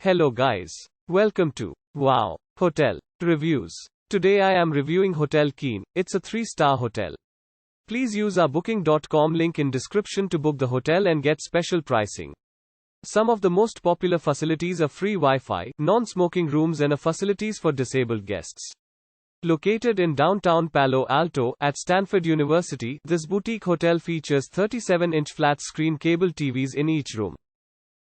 Hello guys. Welcome to Wow Hotel Reviews. Today I am reviewing Hotel Keene. It's a 3-star hotel. Please use our booking.com link in description to book the hotel and get special pricing. Some of the most popular facilities are free Wi-Fi, non-smoking rooms and facilities for disabled guests. Located in downtown Palo Alto, at Stanford University, this boutique hotel features 37-inch flat-screen cable TVs in each room.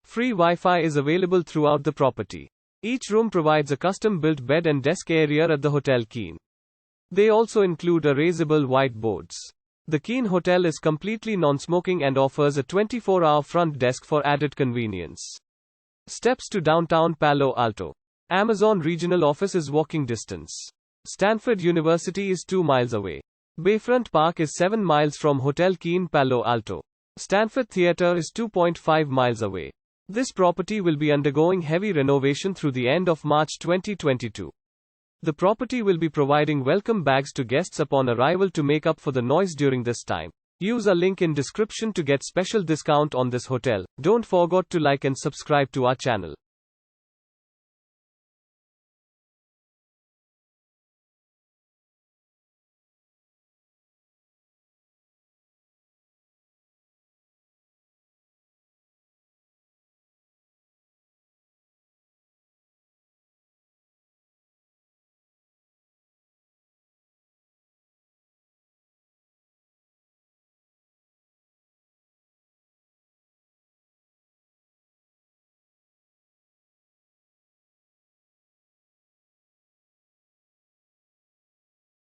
Free Wi-Fi is available throughout the property. Each room provides a custom-built bed and desk area at the Hotel Keene. They also include erasable whiteboards. The Keene Hotel is completely non-smoking and offers a 24-hour front desk for added convenience. Steps to downtown Palo Alto. Amazon Regional Office is walking distance. Stanford University is 2 miles away. Bayfront Park is 7 miles from Hotel Keene Palo Alto. Stanford Theater is 2.5 miles away. This property will be undergoing heavy renovation through the end of March 2022. The property will be providing welcome bags to guests upon arrival to make up for the noise during this time. Use a link in description to get special discount on this hotel. Don't forget to like and subscribe to our channel.